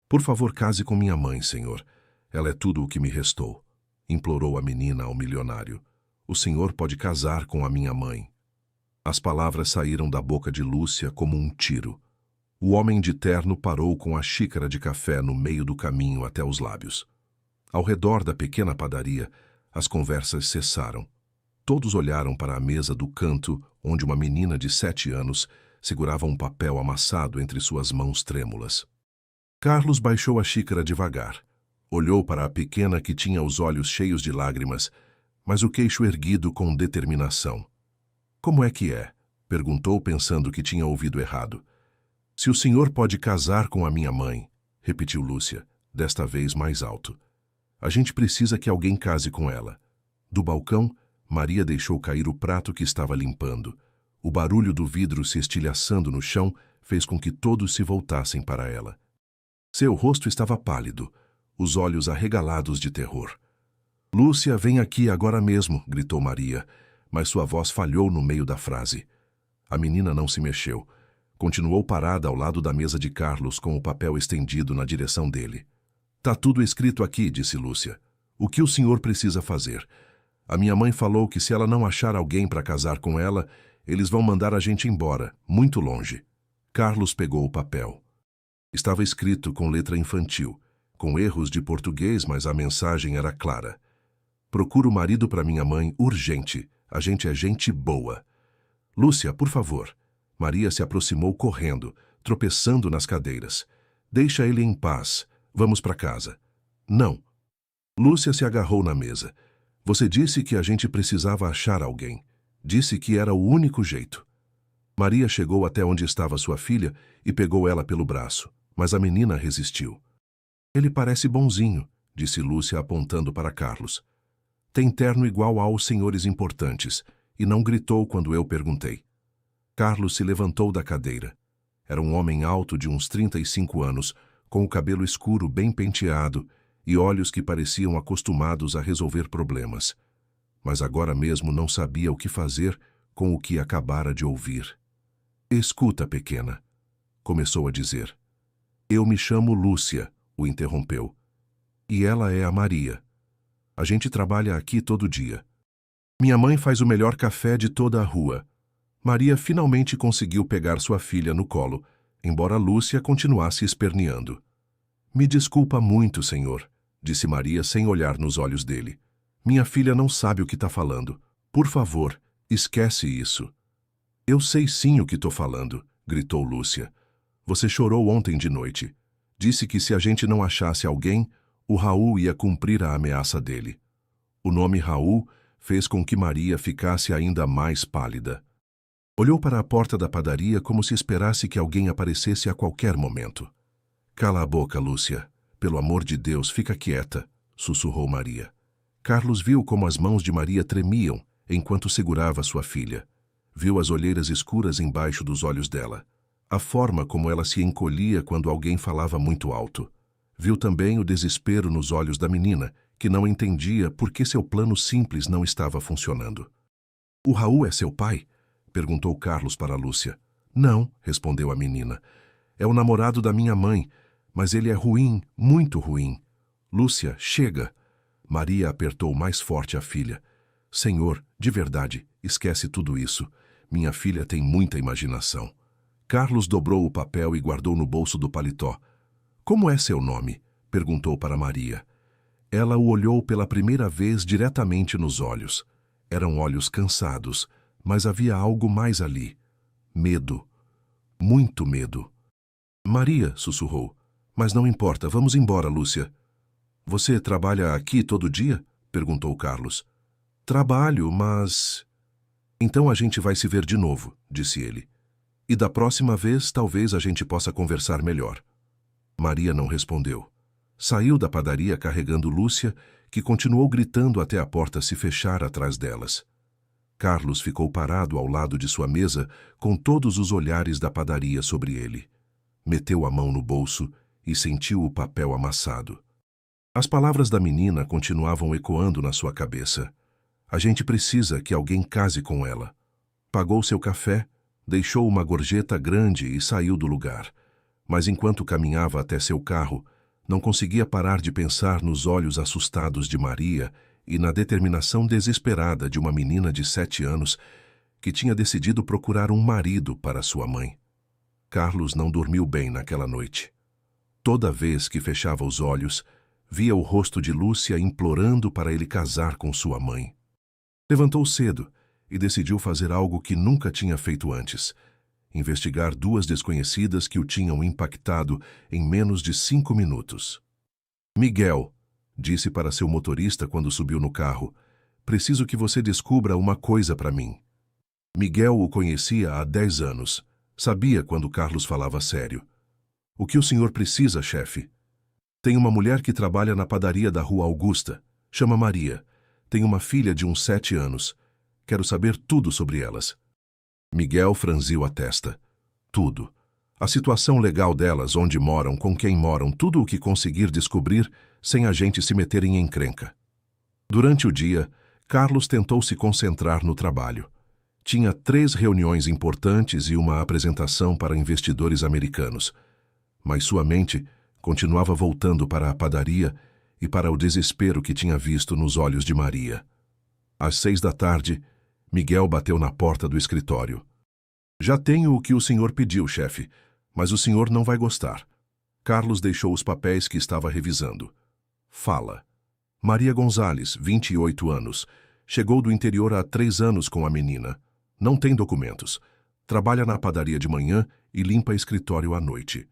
Por favor, case com minha mãe, senhor. Ela é tudo o que me restou, implorou a menina ao milionário. O senhor pode casar com a minha mãe. As palavras saíram da boca de Lúcia como um tiro. O homem de terno parou com a xícara de café no meio do caminho até os lábios. Ao redor da pequena padaria, as conversas cessaram. Todos olharam para a mesa do canto, onde uma menina de 7 anos segurava um papel amassado entre suas mãos trêmulas. Carlos baixou a xícara devagar. Olhou para a pequena que tinha os olhos cheios de lágrimas, mas o queixo erguido com determinação. Como é que é? Perguntou, pensando que tinha ouvido errado. Se o senhor pode casar com a minha mãe, repetiu Lúcia, desta vez mais alto. A gente precisa que alguém case com ela. Do balcão, Maria deixou cair o prato que estava limpando. O barulho do vidro se estilhaçando no chão fez com que todos se voltassem para ela. Seu rosto estava pálido, os olhos arregalados de terror. Lúcia, vem aqui agora mesmo, gritou Maria, mas sua voz falhou no meio da frase. A menina não se mexeu. Continuou parada ao lado da mesa de Carlos com o papel estendido na direção dele. Tá tudo escrito aqui, disse Lúcia. O que o senhor precisa fazer? A minha mãe falou que se ela não achar alguém para casar com ela, eles vão mandar a gente embora, muito longe. Carlos pegou o papel. Estava escrito com letra infantil, com erros de português, mas a mensagem era clara. Procura o marido para minha mãe, urgente. A gente é gente boa. Lúcia, por favor. Maria se aproximou correndo, tropeçando nas cadeiras. Deixa ele em paz. Vamos para casa. Não. Lúcia se agarrou na mesa. Você disse que a gente precisava achar alguém. Disse que era o único jeito. Maria chegou até onde estava sua filha e pegou ela pelo braço, mas a menina resistiu. Ele parece bonzinho, disse Lúcia apontando para Carlos. Tem terno igual aos senhores importantes, e não gritou quando eu perguntei. Carlos se levantou da cadeira. Era um homem alto de uns 35 anos, com o cabelo escuro bem penteado e olhos que pareciam acostumados a resolver problemas. Mas agora mesmo não sabia o que fazer com o que acabara de ouvir. Escuta, pequena, começou a dizer. Eu me chamo Lúcia, o interrompeu. E ela é a Maria. A gente trabalha aqui todo dia. Minha mãe faz o melhor café de toda a rua. Maria finalmente conseguiu pegar sua filha no colo, embora Lúcia continuasse esperneando. Me desculpa muito, senhor, disse Maria sem olhar nos olhos dele. Minha filha não sabe o que está falando. Por favor, esquece isso. Eu sei sim o que estou falando, gritou Lúcia. Você chorou ontem de noite. Disse que se a gente não achasse alguém, o Raul ia cumprir a ameaça dele. O nome Raul fez com que Maria ficasse ainda mais pálida. Olhou para a porta da padaria como se esperasse que alguém aparecesse a qualquer momento. Cala a boca, Lúcia. Pelo amor de Deus, fica quieta, sussurrou Maria. Carlos viu como as mãos de Maria tremiam enquanto segurava sua filha. Viu as olheiras escuras embaixo dos olhos dela. A forma como ela se encolhia quando alguém falava muito alto. Viu também o desespero nos olhos da menina, que não entendia por que seu plano simples não estava funcionando. O Raul é seu pai? Perguntou Carlos para Lúcia. Não, respondeu a menina. É o namorado da minha mãe, mas ele é ruim, muito ruim. Lúcia, chega. Maria apertou mais forte a filha. Senhor, de verdade, esquece tudo isso. Minha filha tem muita imaginação. Carlos dobrou o papel e guardou no bolso do paletó. Como é seu nome? Perguntou para Maria. Ela o olhou pela primeira vez diretamente nos olhos. Eram olhos cansados, mas havia algo mais ali. Medo. Muito medo. Maria, sussurrou. Mas não importa, vamos embora, Lúcia. Você trabalha aqui todo dia? Perguntou Carlos. Trabalho, mas... Então a gente vai se ver de novo, disse ele. E da próxima vez talvez a gente possa conversar melhor. Maria não respondeu. Saiu da padaria carregando Lúcia, que continuou gritando até a porta se fechar atrás delas. Carlos ficou parado ao lado de sua mesa, com todos os olhares da padaria sobre ele. Meteu a mão no bolso e sentiu o papel amassado. As palavras da menina continuavam ecoando na sua cabeça. A gente precisa que alguém case com ela. Pagou seu café, deixou uma gorjeta grande e saiu do lugar. Mas enquanto caminhava até seu carro, Não conseguia parar de pensar nos olhos assustados de Maria e na determinação desesperada de uma menina de 7 anos que tinha decidido procurar um marido para sua mãe. Carlos não dormiu bem naquela noite. Toda vez que fechava os olhos, via o rosto de Lúcia implorando para ele casar com sua mãe. Levantou cedo e decidiu fazer algo que nunca tinha feito antes: investigar 2 desconhecidas que o tinham impactado em menos de 5 minutos. Miguel, disse para seu motorista quando subiu no carro, preciso que você descubra uma coisa para mim. Miguel o conhecia há 10 anos. Sabia quando Carlos falava sério. O que o senhor precisa, chefe? Tem uma mulher que trabalha na padaria da Rua Augusta. Chama Maria. Tem uma filha de uns 7 anos. Quero saber tudo sobre elas. Miguel franziu a testa. Tudo. A situação legal delas, onde moram, com quem moram, tudo o que conseguir descobrir sem a gente se meter em encrenca. Durante o dia, Carlos tentou se concentrar no trabalho. Tinha 3 reuniões importantes e uma apresentação para investidores americanos. Mas sua mente continuava voltando para a padaria e para o desespero que tinha visto nos olhos de Maria. Às 6 da tarde, Miguel bateu na porta do escritório. Já tenho o que o senhor pediu, chefe, mas o senhor não vai gostar. Carlos deixou os papéis que estava revisando. Fala. Maria Gonzalez, 28 anos. Chegou do interior há 3 anos com a menina. Não tem documentos. Trabalha na padaria de manhã e limpa escritório à noite.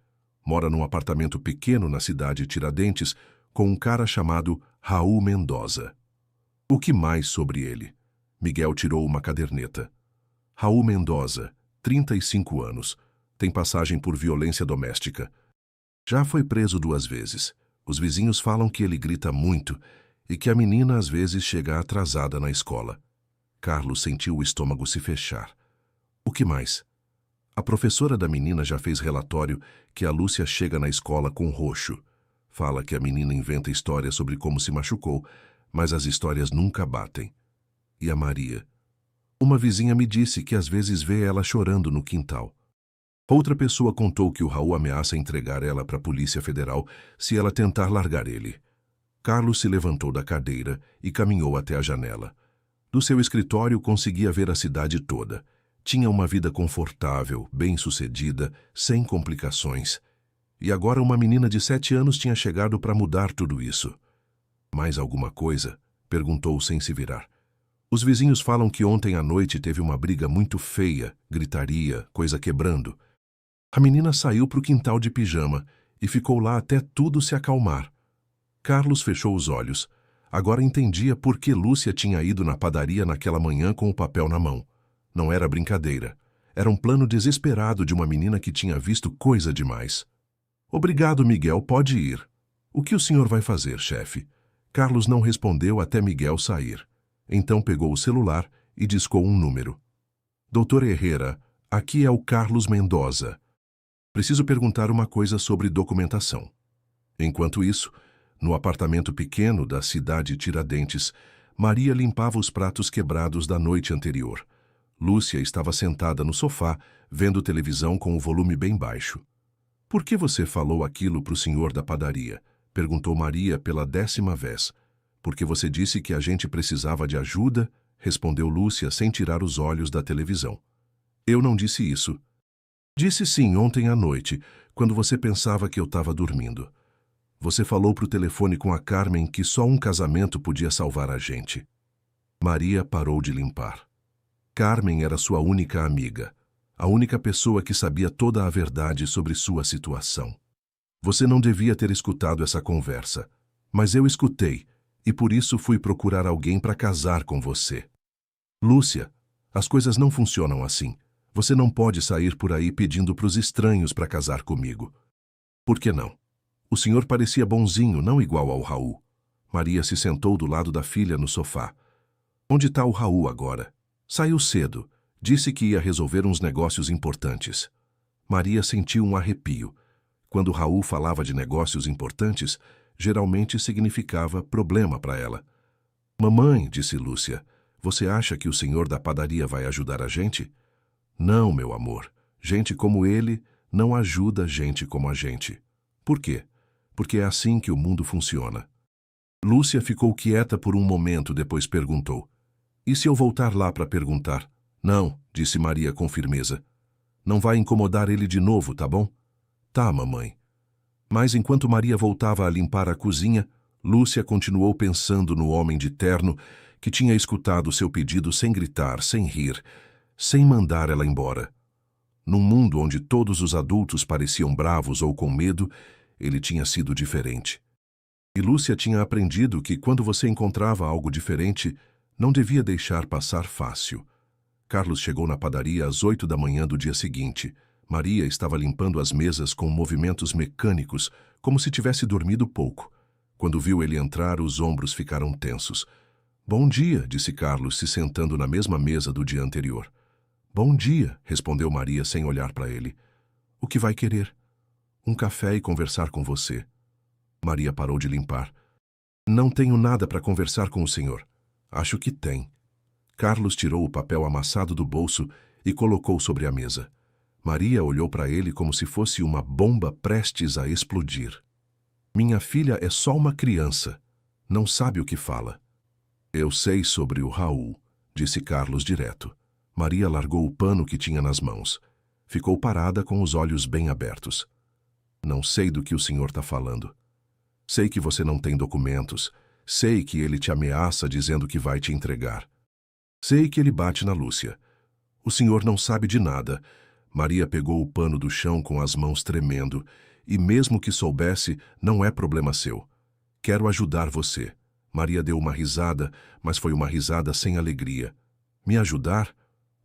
Mora num apartamento pequeno na cidade de Tiradentes com um cara chamado Raul Mendoza. O que mais sobre ele? Miguel tirou uma caderneta. Raul Mendoza, 35 anos. Tem passagem por violência doméstica. Já foi preso 2 vezes. Os vizinhos falam que ele grita muito e que a menina às vezes chega atrasada na escola. Carlos sentiu o estômago se fechar. O que mais? A professora da menina já fez relatório que a Lúcia chega na escola com roxo. Fala que a menina inventa histórias sobre como se machucou, mas as histórias nunca batem. E a Maria? Uma vizinha me disse que às vezes vê ela chorando no quintal. Outra pessoa contou que o Raul ameaça entregar ela para a Polícia Federal se ela tentar largar ele. Carlos se levantou da cadeira e caminhou até a janela. Do seu escritório conseguia ver a cidade toda. Tinha uma vida confortável, bem-sucedida, sem complicações. E agora uma menina de 7 anos tinha chegado para mudar tudo isso. Mais alguma coisa? Perguntou sem se virar. Os vizinhos falam que ontem à noite teve uma briga muito feia, gritaria, coisa quebrando. A menina saiu para o quintal de pijama e ficou lá até tudo se acalmar. Carlos fechou os olhos. Agora entendia por que Lúcia tinha ido na padaria naquela manhã com o papel na mão. Não era brincadeira. Era um plano desesperado de uma menina que tinha visto coisa demais. Obrigado, Miguel, pode ir. O que o senhor vai fazer, chefe? Carlos não respondeu até Miguel sair. Então pegou o celular e discou um número. Doutor Herrera, aqui é o Carlos Mendoza. Preciso perguntar uma coisa sobre documentação. Enquanto isso, no apartamento pequeno da cidade Tiradentes, Maria limpava os pratos quebrados da noite anterior. Lúcia estava sentada no sofá, vendo televisão com o volume bem baixo. Por que você falou aquilo para o senhor da padaria? Perguntou Maria pela 10ª vez. Porque você disse que a gente precisava de ajuda? Respondeu Lúcia sem tirar os olhos da televisão. Eu não disse isso. Disse sim ontem à noite, quando você pensava que eu estava dormindo. Você falou para o telefone com a Carmen que só um casamento podia salvar a gente. Maria parou de limpar. Carmen era sua única amiga, a única pessoa que sabia toda a verdade sobre sua situação. Você não devia ter escutado essa conversa, mas eu escutei, e por isso fui procurar alguém para casar com você. Lúcia, as coisas não funcionam assim. Você não pode sair por aí pedindo para os estranhos para casar comigo. Por que não? O senhor parecia bonzinho, não igual ao Raul. Maria se sentou do lado da filha no sofá. Onde está o Raul agora? Saiu cedo. Disse que ia resolver uns negócios importantes. Maria sentiu um arrepio. Quando Raul falava de negócios importantes, geralmente significava problema para ela. Mamãe, disse Lúcia, você acha que o senhor da padaria vai ajudar a gente? Não, meu amor. Gente como ele não ajuda gente como a gente. Por quê? porque é assim que o mundo funciona. Lúcia ficou quieta por um momento, depois perguntou: "E se eu voltar lá para perguntar?" "Não", disse Maria com firmeza. "Não vai incomodar ele de novo, tá bom?" "Tá, mamãe." Mas enquanto Maria voltava a limpar a cozinha, Lúcia continuou pensando no homem de terno que tinha escutado seu pedido sem gritar, sem rir, sem mandar ela embora. Num mundo onde todos os adultos pareciam bravos ou com medo, ele tinha sido diferente. E Lúcia tinha aprendido que quando você encontrava algo diferente, não devia deixar passar fácil. Carlos chegou na padaria às 8 da manhã do dia seguinte. Maria estava limpando as mesas com movimentos mecânicos, como se tivesse dormido pouco. Quando viu ele entrar, os ombros ficaram tensos. "Bom dia", disse Carlos, se sentando na mesma mesa do dia anterior. "Bom dia", respondeu Maria sem olhar para ele. "O que vai querer?" "Um café e conversar com você." Maria parou de limpar. "Não tenho nada para conversar com o senhor." "Acho que tem." Carlos tirou o papel amassado do bolso e colocou sobre a mesa. Maria olhou para ele como se fosse uma bomba prestes a explodir. "Minha filha é só uma criança. Não sabe o que fala." "Eu sei sobre o Raul", disse Carlos direto. Maria largou o pano que tinha nas mãos. Ficou parada com os olhos bem abertos. "Não sei do que o senhor está falando. Sei que você não tem documentos. Sei que ele te ameaça dizendo que vai te entregar. Sei que ele bate na Lúcia. O senhor não sabe de nada." Maria pegou o pano do chão com as mãos tremendo. "E mesmo que soubesse, não é problema seu. Quero ajudar você." Maria deu uma risada, mas foi uma risada sem alegria. "Me ajudar?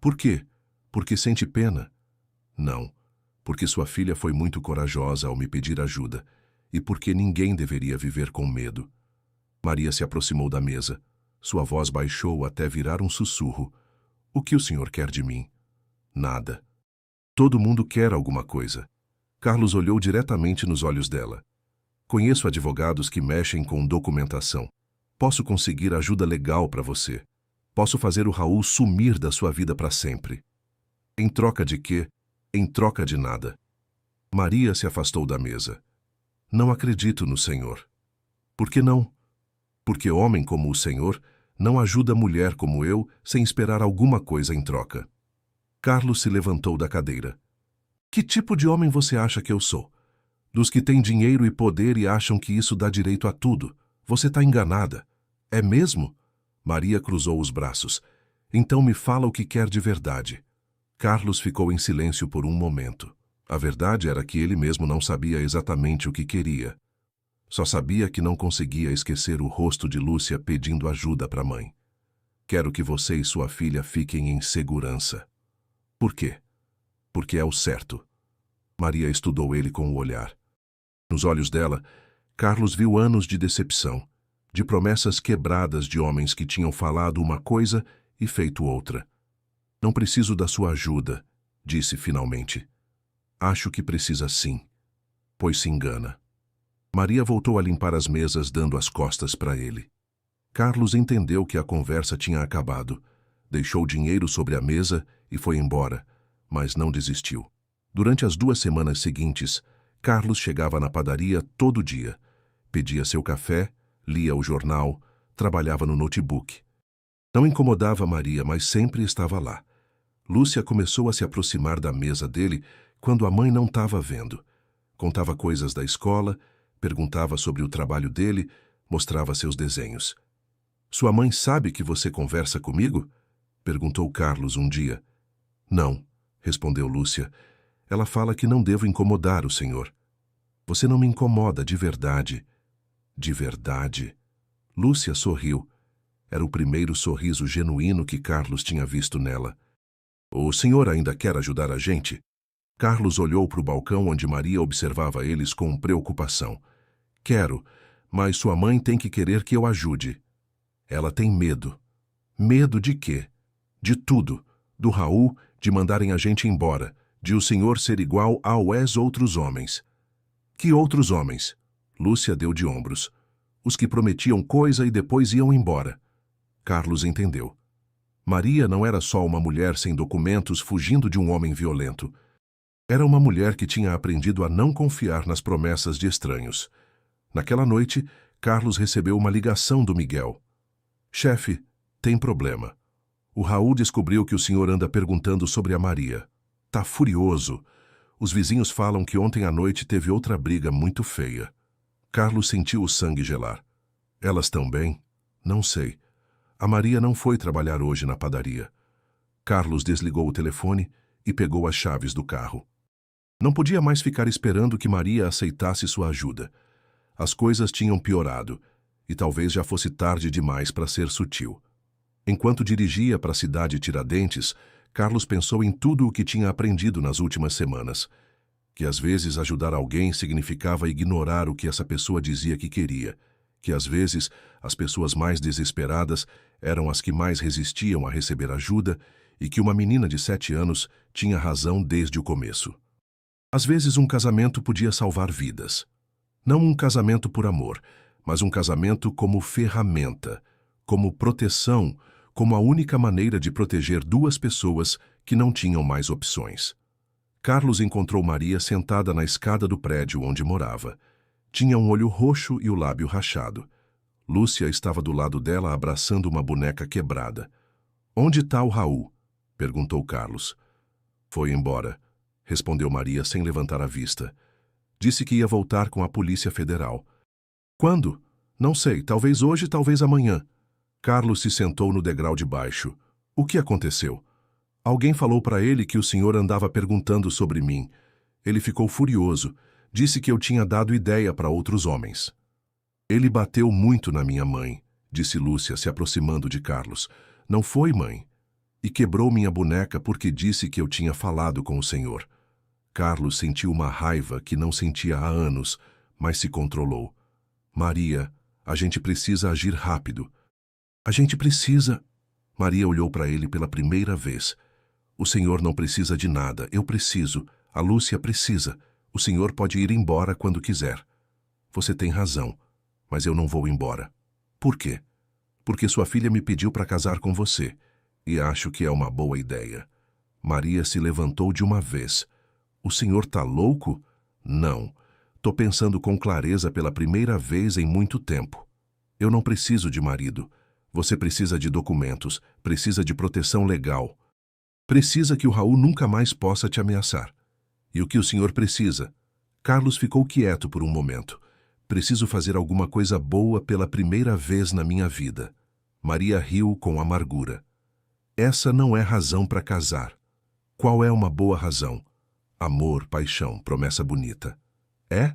Por quê? Porque sente pena?" "Não, porque sua filha foi muito corajosa ao me pedir ajuda, e porque ninguém deveria viver com medo." Maria se aproximou da mesa. Sua voz baixou até virar um sussurro. "O que o senhor quer de mim?" "Nada." "Todo mundo quer alguma coisa." Carlos olhou diretamente nos olhos dela. "Conheço advogados que mexem com documentação. Posso conseguir ajuda legal para você. Posso fazer o Raul sumir da sua vida para sempre." "Em troca de quê?" "Em troca de nada." Maria se afastou da mesa. "Não acredito no senhor." "Por que não?" "Porque homem como o senhor não ajuda mulher como eu sem esperar alguma coisa em troca." Carlos se levantou da cadeira. "Que tipo de homem você acha que eu sou? Dos que têm dinheiro e poder e acham que isso dá direito a tudo. Você está enganada." "É mesmo?" Maria cruzou os braços. "Então me fala o que quer de verdade." Carlos ficou em silêncio por um momento. A verdade era que ele mesmo não sabia exatamente o que queria. Só sabia que não conseguia esquecer o rosto de Lúcia pedindo ajuda para a mãe. "Quero que você e sua filha fiquem em segurança." "Por quê?" "Porque é o certo." Maria estudou ele com o olhar. Nos olhos dela, Carlos viu anos de decepção, de promessas quebradas de homens que tinham falado uma coisa e feito outra. "Não preciso da sua ajuda", disse finalmente. "Acho que precisa sim, pois se engana." Maria voltou a limpar as mesas, dando as costas para ele. Carlos entendeu que a conversa tinha acabado. Deixou o dinheiro sobre a mesa e foi embora, mas não desistiu. Durante as 2 semanas seguintes, Carlos chegava na padaria todo dia. Pedia seu café, lia o jornal, trabalhava no notebook. Não incomodava Maria, mas sempre estava lá. Lúcia começou a se aproximar da mesa dele quando a mãe não estava vendo. Contava coisas da escola, perguntava sobre o trabalho dele, mostrava seus desenhos. "Sua mãe sabe que você conversa comigo?" perguntou Carlos um dia. "Não", respondeu Lúcia. "Ela fala que não devo incomodar o senhor." "Você não me incomoda de verdade." "De verdade?" Lúcia sorriu. Era o primeiro sorriso genuíno que Carlos tinha visto nela. "O senhor ainda quer ajudar a gente?" Carlos olhou para o balcão onde Maria observava eles com preocupação. "Quero, mas sua mãe tem que querer que eu ajude." "Ela tem medo." "Medo de quê?" "De tudo. Do Raul, de mandarem a gente embora, de o senhor ser igual aos outros homens." "Que outros homens?" Lúcia deu de ombros. "Os que prometiam coisa e depois iam embora." Carlos entendeu. Maria não era só uma mulher sem documentos fugindo de um homem violento. Era uma mulher que tinha aprendido a não confiar nas promessas de estranhos. Naquela noite, Carlos recebeu uma ligação do Miguel. Chefe, tem problema. O Raul descobriu que o senhor anda perguntando sobre a Maria. Tá furioso. Os vizinhos falam que ontem à noite teve outra briga muito feia. Carlos sentiu o sangue gelar. Elas estão bem? Não sei. A Maria não foi trabalhar hoje na padaria. Carlos desligou o telefone e pegou as chaves do carro. Não podia mais ficar esperando que Maria aceitasse sua ajuda. As coisas tinham piorado, e talvez já fosse tarde demais para ser sutil. Enquanto dirigia para a cidade Tiradentes, Carlos pensou em tudo o que tinha aprendido nas últimas semanas. Que às vezes ajudar alguém significava ignorar o que essa pessoa dizia que queria. Que às vezes as pessoas mais desesperadas eram as que mais resistiam a receber ajuda e que uma menina de 7 anos tinha razão desde o começo. Às vezes um casamento podia salvar vidas. Não um casamento por amor, mas um casamento como ferramenta, como proteção, como a única maneira de proteger duas pessoas que não tinham mais opções. Carlos encontrou Maria sentada na escada do prédio onde morava. Tinha um olho roxo e o lábio rachado. Lúcia estava do lado dela abraçando uma boneca quebrada. Onde está o Raul? Perguntou Carlos. Foi embora, respondeu Maria sem levantar a vista. Disse que ia voltar com a Polícia Federal. Quando? Não sei, talvez hoje, talvez amanhã. Carlos se sentou no degrau de baixo. O que aconteceu? Alguém falou para ele que o senhor andava perguntando sobre mim. Ele ficou furioso. Disse que eu tinha dado ideia para outros homens. Ele bateu muito na minha mãe, disse Lúcia, se aproximando de Carlos. Não foi, mãe? E quebrou minha boneca porque disse que eu tinha falado com o senhor. Carlos sentiu uma raiva que não sentia há anos, mas se controlou. Maria, a gente precisa agir rápido. A gente precisa... Maria olhou para ele pela primeira vez. O senhor não precisa de nada, eu preciso. A Lúcia precisa. O senhor pode ir embora quando quiser. Você tem razão, mas eu não vou embora. Por quê? Porque sua filha me pediu para casar com você, e acho que é uma boa ideia. Maria se levantou de uma vez. O senhor tá louco? Não. Tô pensando com clareza pela primeira vez em muito tempo. Eu não preciso de marido. Você precisa de documentos, precisa de proteção legal. Precisa que o Raul nunca mais possa te ameaçar. E o que o senhor precisa? Carlos ficou quieto por um momento. Preciso fazer alguma coisa boa pela primeira vez na minha vida. Maria riu com amargura. Essa não é razão para casar. Qual é uma boa razão? Amor, paixão, promessa bonita. É?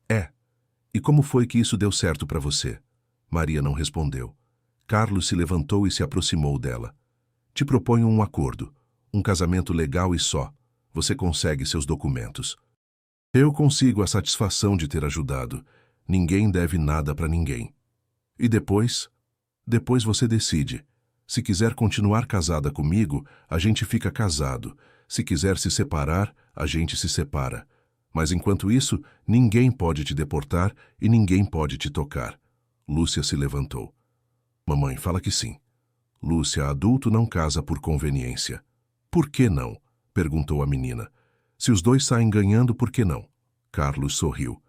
É. E como foi que isso deu certo para você? Maria não respondeu. Carlos se levantou e se aproximou dela. Te proponho um acordo. Um casamento legal e só. Você consegue seus documentos. Eu consigo a satisfação de ter ajudado. Ninguém deve nada para ninguém. E depois? Depois você decide. Se quiser continuar casada comigo, a gente fica casado. Se quiser se separar, a gente se separa. Mas enquanto isso, ninguém pode te deportar e ninguém pode te tocar. Lúcia se levantou. Mamãe, fala que sim. Lúcia, adulto não casa por conveniência. Por que não? Perguntou a menina. Se os dois saem ganhando, por que não? Carlos sorriu.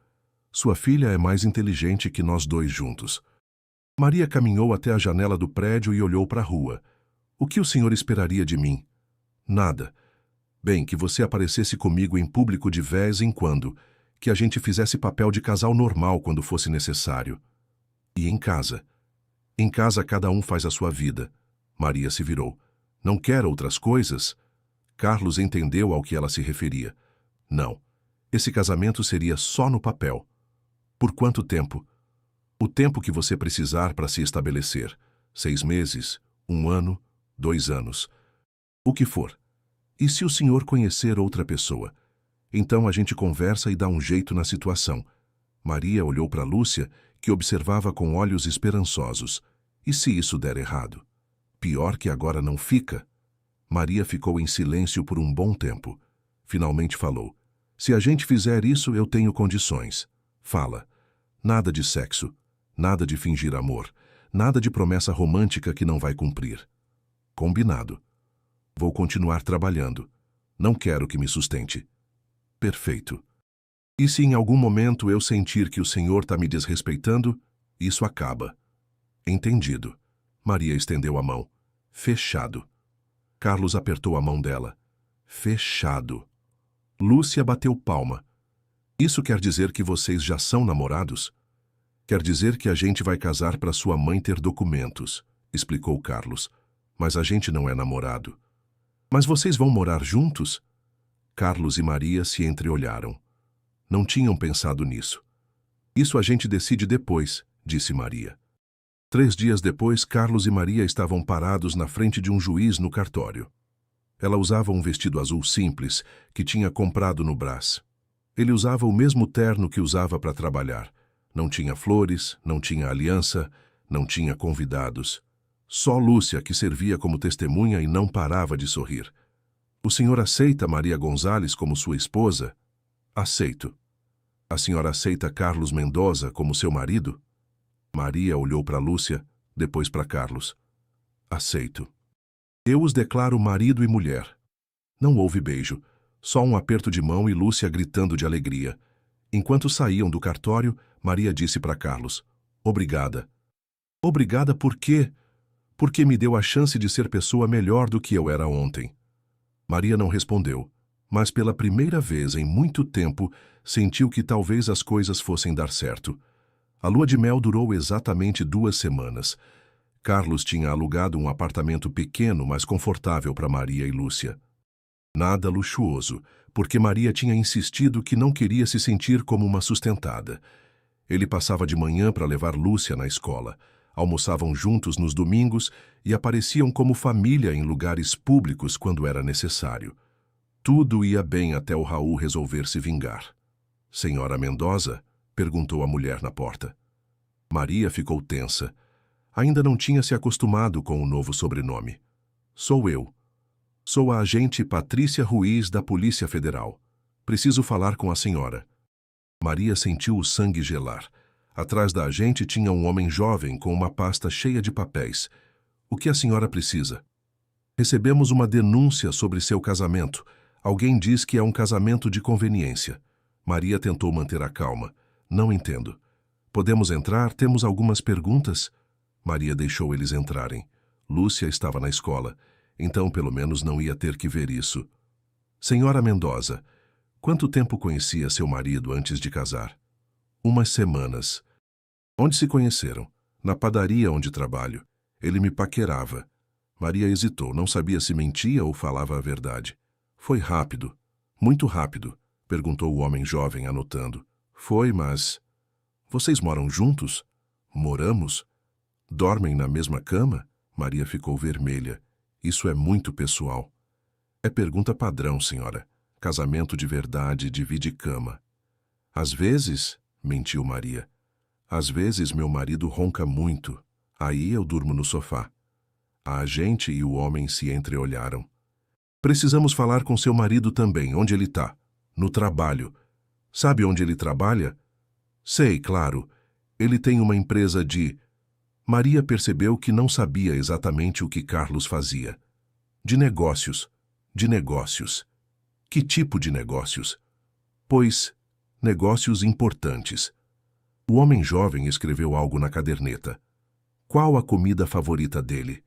Sua filha é mais inteligente que nós dois juntos. Maria caminhou até a janela do prédio e olhou para a rua. O que o senhor esperaria de mim? Nada. Bem, que você aparecesse comigo em público de vez em quando, que a gente fizesse papel de casal normal quando fosse necessário. E em casa? Em casa cada um faz a sua vida. Maria se virou. Não quer outras coisas? Carlos entendeu ao que ela se referia. Não. Esse casamento seria só no papel. Por quanto tempo? O tempo que você precisar para se estabelecer. 6 meses, 1 ano, 2 anos. O que for. E se o senhor conhecer outra pessoa? Então a gente conversa e dá um jeito na situação. Maria olhou para Lúcia, que observava com olhos esperançosos. E se isso der errado? Pior que agora não fica. Maria ficou em silêncio por um bom tempo. Finalmente falou. Se a gente fizer isso, eu tenho condições. Fala. Nada de sexo. Nada de fingir amor. Nada de promessa romântica que não vai cumprir. Combinado. Vou continuar trabalhando. Não quero que me sustente. Perfeito. E se em algum momento eu sentir que o senhor está me desrespeitando, isso acaba. Entendido. Maria estendeu a mão. Fechado. Carlos apertou a mão dela. Fechado. Lúcia bateu palma. Isso quer dizer que vocês já são namorados? Quer dizer que a gente vai casar para sua mãe ter documentos, explicou Carlos. Mas a gente não é namorado. Mas vocês vão morar juntos? Carlos e Maria se entreolharam. Não tinham pensado nisso. Isso a gente decide depois, disse Maria. 3 dias depois, Carlos e Maria estavam parados na frente de um juiz no cartório. Ela usava um vestido azul simples que tinha comprado no Brás. Ele usava o mesmo terno que usava para trabalhar. Não tinha flores, não tinha aliança, não tinha convidados. Só Lúcia, que servia como testemunha e não parava de sorrir. O senhor aceita Maria Gonzalez como sua esposa? Aceito. A senhora aceita Carlos Mendoza como seu marido? Maria olhou para Lúcia, depois para Carlos. Aceito. Eu os declaro marido e mulher. Não houve beijo, só um aperto de mão e Lúcia gritando de alegria. Enquanto saíam do cartório, Maria disse para Carlos: Obrigada. Obrigada por quê? Porque me deu a chance de ser pessoa melhor do que eu era ontem. Maria não respondeu, mas pela primeira vez em muito tempo sentiu que talvez as coisas fossem dar certo. A lua de mel durou exatamente 2 semanas. Carlos tinha alugado um apartamento pequeno, mas confortável para Maria e Lúcia. Nada luxuoso, porque Maria tinha insistido que não queria se sentir como uma sustentada. Ele passava de manhã para levar Lúcia na escola. Almoçavam juntos nos domingos e apareciam como família em lugares públicos quando era necessário. Tudo ia bem até o Raul resolver se vingar. Senhora Mendoza? Perguntou a mulher na porta. Maria ficou tensa. Ainda não tinha se acostumado com o novo sobrenome. Sou eu. Sou a agente Patrícia Ruiz da Polícia Federal. Preciso falar com a senhora. Maria sentiu o sangue gelar. Atrás da agente tinha um homem jovem com uma pasta cheia de papéis. O que a senhora precisa? Recebemos uma denúncia sobre seu casamento. Alguém diz que é um casamento de conveniência. Maria tentou manter a calma. Não entendo. Podemos entrar? Temos algumas perguntas? Maria deixou eles entrarem. Lúcia estava na escola, então pelo menos não ia ter que ver isso. Senhora Mendoza, quanto tempo conhecia seu marido antes de casar? Umas semanas. Onde se conheceram? Na padaria onde trabalho. Ele me paquerava. Maria hesitou, não sabia se mentia ou falava a verdade. Foi rápido. Muito rápido, perguntou o homem jovem, anotando. Foi, mas... Vocês moram juntos? Moramos? Dormem na mesma cama? Maria ficou vermelha. Isso é muito pessoal. É pergunta padrão, senhora. Casamento de verdade divide cama. Às vezes, mentiu Maria. Às vezes meu marido ronca muito. Aí eu durmo no sofá. A agente e o homem se entreolharam. Precisamos falar com seu marido também. Onde ele está? No trabalho. Sabe onde ele trabalha? Sei, claro. Ele tem uma empresa de... Maria percebeu que não sabia exatamente o que Carlos fazia. De negócios. De negócios. Que tipo de negócios? Pois, negócios importantes. O homem jovem escreveu algo na caderneta. Qual a comida favorita dele?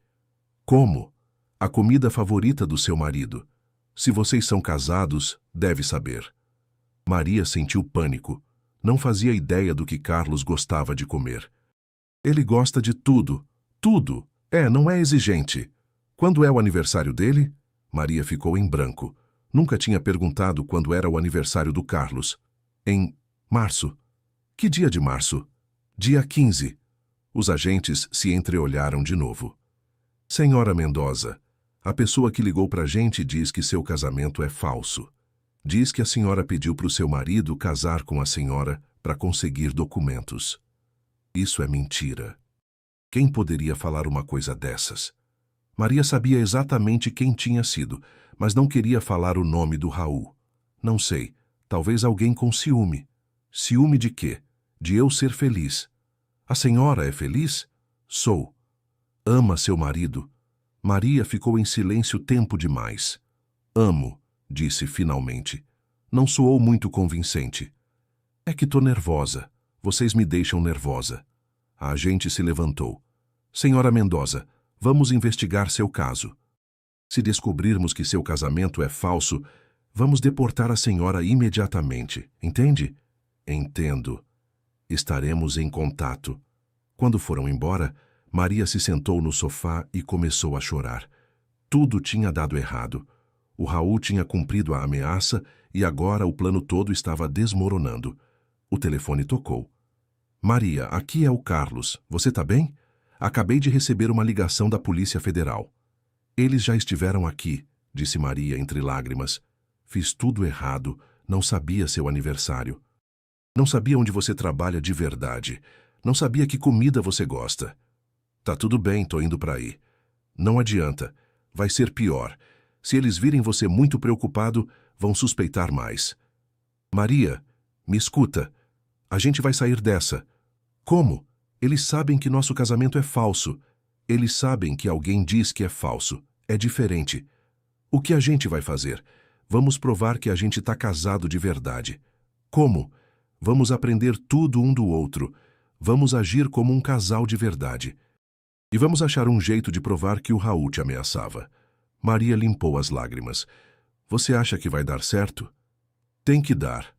Como? A comida favorita do seu marido. Se vocês são casados, deve saber. Maria sentiu pânico. Não fazia ideia do que Carlos gostava de comer. Ele gosta de tudo. Tudo. Não é exigente. Quando é o aniversário dele? Maria ficou em branco. Nunca tinha perguntado quando era o aniversário do Carlos. Em março. Que dia de março? Dia 15. Os agentes se entreolharam de novo. Senhora Mendoza, a pessoa que ligou pra gente diz que seu casamento é falso. Diz que a senhora pediu para o seu marido casar com a senhora para conseguir documentos. Isso é mentira. Quem poderia falar uma coisa dessas? Maria sabia exatamente quem tinha sido, mas não queria falar o nome do Raul. Não sei, talvez alguém com ciúme. Ciúme de quê? De eu ser feliz. A senhora é feliz? Sou. Ama seu marido? Maria ficou em silêncio tempo demais. Amo, disse finalmente. Não soou muito convincente. É que tô nervosa. Vocês me deixam nervosa. A agente se levantou. Senhora Mendoza, vamos investigar seu caso. Se descobrirmos que seu casamento é falso, vamos deportar a senhora imediatamente, entende? Entendo. Estaremos em contato. Quando foram embora, Maria se sentou no sofá e começou a chorar. Tudo tinha dado errado. O Raul tinha cumprido a ameaça e agora o plano todo estava desmoronando. O telefone tocou. Maria, aqui é o Carlos. Você tá bem? Acabei de receber uma ligação da Polícia Federal. Eles já estiveram aqui, disse Maria entre lágrimas. Fiz tudo errado, não sabia seu aniversário. Não sabia onde você trabalha de verdade. Não sabia que comida você gosta. Tá tudo bem, tô indo pra aí. Não adianta, vai ser pior. Se eles virem você muito preocupado, vão suspeitar mais. Maria, me escuta. A gente vai sair dessa. Como? Eles sabem que nosso casamento é falso. Eles sabem que alguém diz que é falso. É diferente. O que a gente vai fazer? Vamos provar que a gente tá casado de verdade. Como? Vamos aprender tudo um do outro. Vamos agir como um casal de verdade. E vamos achar um jeito de provar que o Raul te ameaçava. Maria limpou as lágrimas. Você acha que vai dar certo? Tem que dar.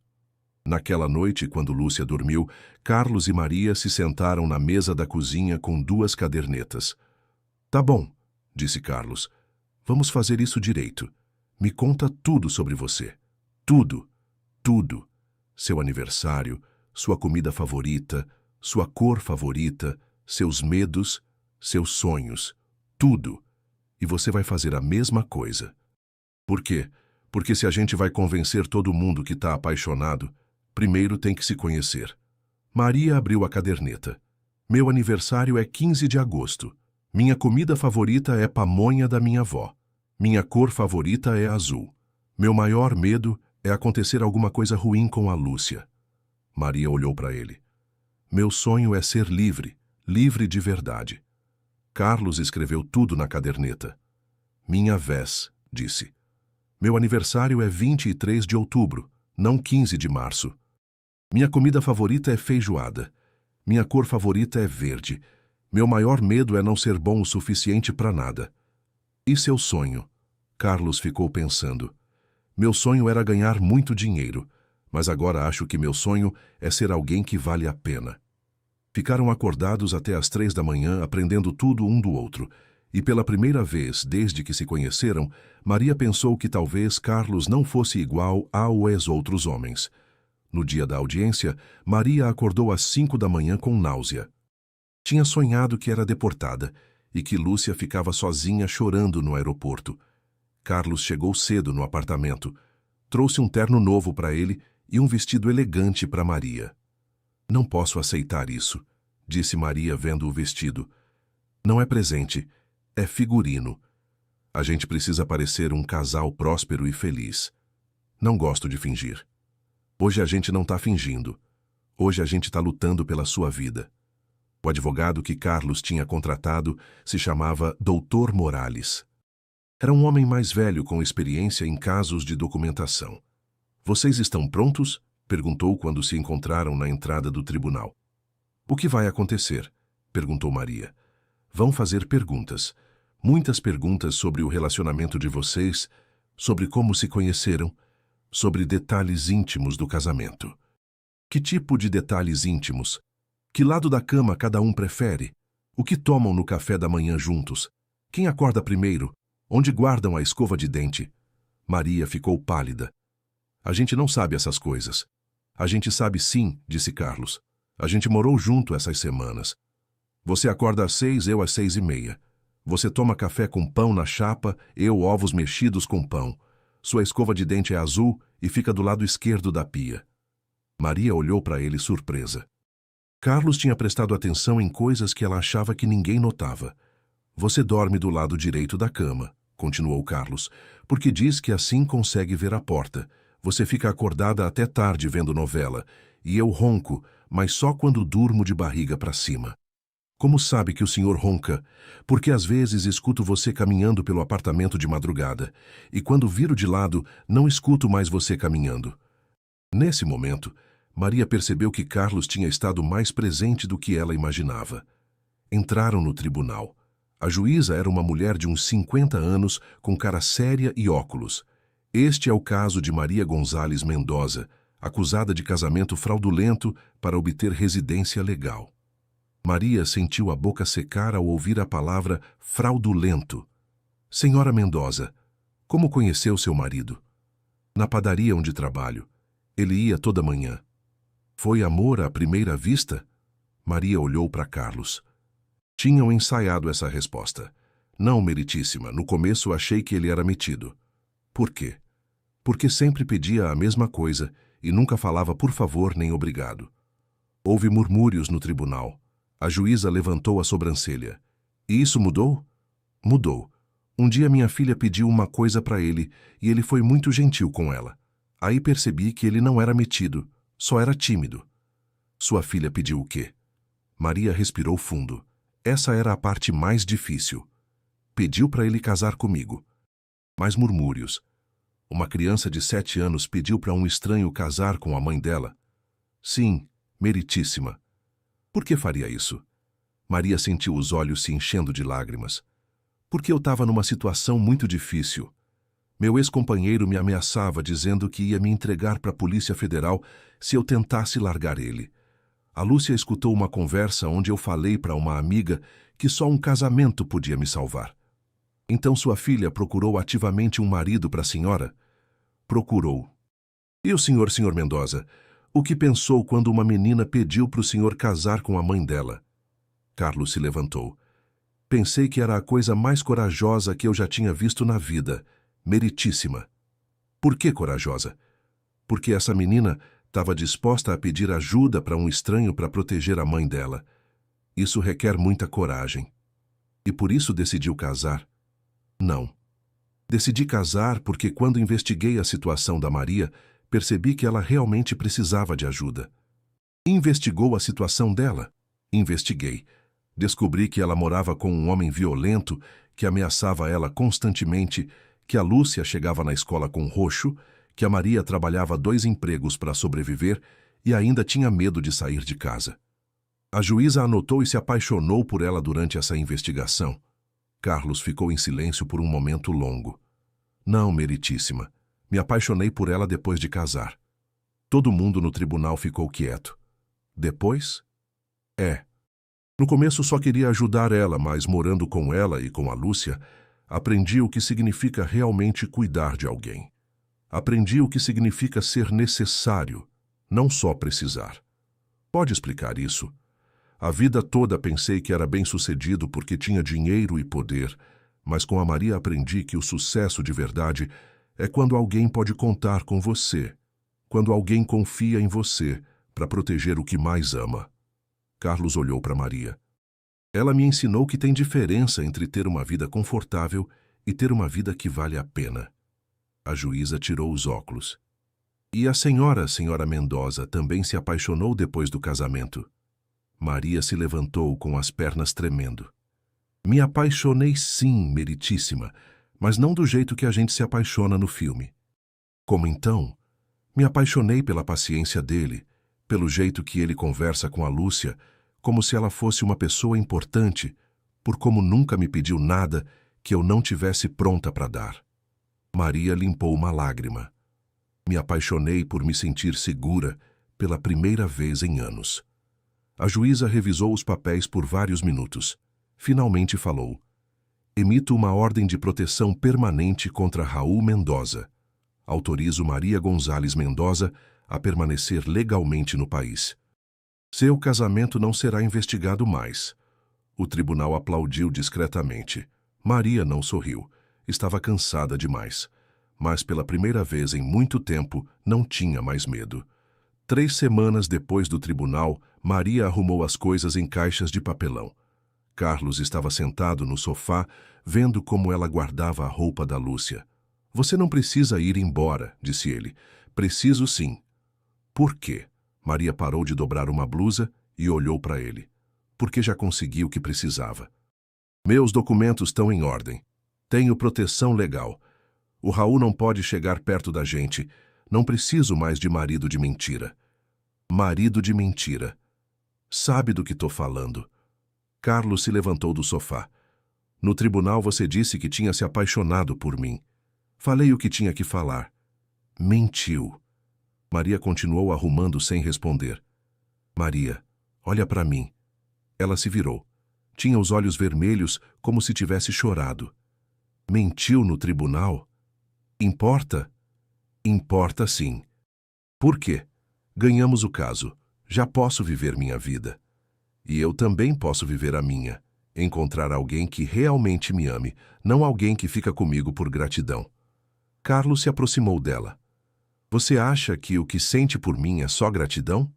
Naquela noite, quando Lúcia dormiu, Carlos e Maria se sentaram na mesa da cozinha com 2 cadernetas. Tá bom, disse Carlos. Vamos fazer isso direito. Me conta tudo sobre você. Tudo. Tudo. Seu aniversário, sua comida favorita, sua cor favorita, seus medos, seus sonhos. Tudo. E você vai fazer a mesma coisa. Por quê? Porque se a gente vai convencer todo mundo que está apaixonado, primeiro tem que se conhecer. Maria abriu a caderneta. Meu aniversário é 15 de agosto. Minha comida favorita é pamonha da minha avó. Minha cor favorita é azul. Meu maior medo é acontecer alguma coisa ruim com a Lúcia. Maria olhou para ele. Meu sonho é ser livre, livre de verdade. Carlos escreveu tudo na caderneta. Minha vez, disse. Meu aniversário é 23 de outubro, não 15 de março. Minha comida favorita é feijoada. Minha cor favorita é verde. Meu maior medo é não ser bom o suficiente para nada. E seu sonho? Carlos ficou pensando. Meu sonho era ganhar muito dinheiro, mas agora acho que meu sonho é ser alguém que vale a pena. Ficaram acordados até às 3 da manhã, aprendendo tudo um do outro, e pela primeira vez desde que se conheceram, Maria pensou que talvez Carlos não fosse igual aos outros homens. No dia da audiência, Maria acordou às 5 da manhã com náusea. Tinha sonhado que era deportada e que Lúcia ficava sozinha chorando no aeroporto. Carlos chegou cedo no apartamento. Trouxe um terno novo para ele e um vestido elegante para Maria. Não posso aceitar isso, disse Maria vendo o vestido. Não é presente, é figurino. A gente precisa parecer um casal próspero e feliz. Não gosto de fingir. Hoje a gente não está fingindo. Hoje a gente está lutando pela sua vida. O advogado que Carlos tinha contratado se chamava Dr. Morales. Era um homem mais velho com experiência em casos de documentação. Vocês estão prontos? Perguntou quando se encontraram na entrada do tribunal. O que vai acontecer? Perguntou Maria. Vão fazer perguntas. Muitas perguntas sobre o relacionamento de vocês, sobre como se conheceram, sobre detalhes íntimos do casamento. Que tipo de detalhes íntimos? Que lado da cama cada um prefere? O que tomam no café da manhã juntos? Quem acorda primeiro? Onde guardam a escova de dente? Maria ficou pálida. A gente não sabe essas coisas. A gente sabe sim, disse Carlos. A gente morou junto essas semanas. Você acorda às 6, eu às 6:30. Você toma café com pão na chapa, eu ovos mexidos com pão. Sua escova de dente é azul e fica do lado esquerdo da pia. Maria olhou para ele surpresa. Carlos tinha prestado atenção em coisas que ela achava que ninguém notava. Você dorme do lado direito da cama, continuou Carlos, porque diz que assim consegue ver a porta. Você fica acordada até tarde vendo novela, e eu ronco, mas só quando durmo de barriga para cima. Como sabe que o senhor ronca? Porque às vezes escuto você caminhando pelo apartamento de madrugada, e quando viro de lado, não escuto mais você caminhando. Nesse momento, Maria percebeu que Carlos tinha estado mais presente do que ela imaginava. Entraram no tribunal. A juíza era uma mulher de uns 50 anos, com cara séria e óculos. Este é o caso de Maria Gonzales Mendoza, acusada de casamento fraudulento para obter residência legal. Maria sentiu a boca secar ao ouvir a palavra fraudulento. Senhora Mendoza, como conheceu seu marido? Na padaria onde trabalho. Ele ia toda manhã. Foi amor à primeira vista? Maria olhou para Carlos. Tinham ensaiado essa resposta. Não, meritíssima, no começo achei que ele era metido. Por quê? Porque sempre pedia a mesma coisa e nunca falava por favor nem obrigado. Houve murmúrios no tribunal. A juíza levantou a sobrancelha. E isso mudou? Mudou. Um dia minha filha pediu uma coisa para ele e ele foi muito gentil com ela. Aí percebi que ele não era metido, só era tímido. Sua filha pediu o quê? Maria respirou fundo. Essa era a parte mais difícil. Pediu para ele casar comigo. Mais murmúrios. Uma criança de 7 anos pediu para um estranho casar com a mãe dela. Sim, meritíssima. Por que faria isso? Maria sentiu os olhos se enchendo de lágrimas. Porque eu estava numa situação muito difícil. Meu ex-companheiro me ameaçava dizendo que ia me entregar para a Polícia Federal se eu tentasse largar ele. A Lúcia escutou uma conversa onde eu falei para uma amiga que só um casamento podia me salvar. Então sua filha procurou ativamente um marido para a senhora? Procurou. E o senhor Mendoza, o que pensou quando uma menina pediu para o senhor casar com a mãe dela? Carlos se levantou. Pensei que era a coisa mais corajosa que eu já tinha visto na vida. Meritíssima. Por que corajosa? Porque essa menina estava disposta a pedir ajuda para um estranho para proteger a mãe dela. Isso requer muita coragem. E por isso decidiu casar? Não. Decidi casar porque quando investiguei a situação da Maria, percebi que ela realmente precisava de ajuda. Investigou a situação dela? Investiguei. Descobri que ela morava com um homem violento que ameaçava ela constantemente, que a Lúcia chegava na escola com roxo, que a Maria trabalhava 2 empregos para sobreviver e ainda tinha medo de sair de casa. A juíza anotou e se apaixonou por ela durante essa investigação. Carlos ficou em silêncio por um momento longo. Não, meritíssima. Me apaixonei por ela depois de casar. Todo mundo no tribunal ficou quieto. Depois? No começo só queria ajudar ela, mas morando com ela e com a Lúcia, aprendi o que significa realmente cuidar de alguém. Aprendi o que significa ser necessário, não só precisar. Pode explicar isso? A vida toda pensei que era bem-sucedido porque tinha dinheiro e poder, mas com a Maria aprendi que o sucesso de verdade é quando alguém pode contar com você, quando alguém confia em você para proteger o que mais ama. Carlos olhou para Maria. Ela me ensinou que tem diferença entre ter uma vida confortável e ter uma vida que vale a pena. A juíza tirou os óculos. E a senhora Mendoza, também se apaixonou depois do casamento? Maria se levantou com as pernas tremendo. Me apaixonei sim, meritíssima, mas não do jeito que a gente se apaixona no filme. Como então? Me apaixonei pela paciência dele, pelo jeito que ele conversa com a Lúcia, como se ela fosse uma pessoa importante, por como nunca me pediu nada que eu não tivesse pronta para dar. Maria limpou uma lágrima. Me apaixonei por me sentir segura pela primeira vez em anos. A juíza revisou os papéis por vários minutos. Finalmente falou. Emito uma ordem de proteção permanente contra Raul Mendoza. Autorizo Maria Gonzales Mendoza a permanecer legalmente no país. Seu casamento não será investigado mais. O tribunal aplaudiu discretamente. Maria não sorriu. Estava cansada demais. Mas pela primeira vez em muito tempo não tinha mais medo. 3 semanas depois do tribunal, Maria arrumou as coisas em caixas de papelão. Carlos estava sentado no sofá, vendo como ela guardava a roupa da Lúcia. Você não precisa ir embora, disse ele. Preciso sim. Por quê? Maria parou de dobrar uma blusa e olhou para ele. Porque já consegui o que precisava. Meus documentos estão em ordem. Tenho proteção legal. O Raul não pode chegar perto da gente. Não preciso mais de marido de mentira. Marido de mentira. Sabe do que tô falando. Carlos se levantou do sofá. No tribunal você disse que tinha se apaixonado por mim. Falei o que tinha que falar. Mentiu. Maria continuou arrumando sem responder. Maria, olha para mim. Ela se virou. Tinha os olhos vermelhos como se tivesse chorado. Mentiu no tribunal? Importa? Importa sim. Por quê? Ganhamos o caso. Já posso viver minha vida. E eu também posso viver a minha. Encontrar alguém que realmente me ame, não alguém que fica comigo por gratidão. Carlos se aproximou dela. Você acha que o que sente por mim é só gratidão?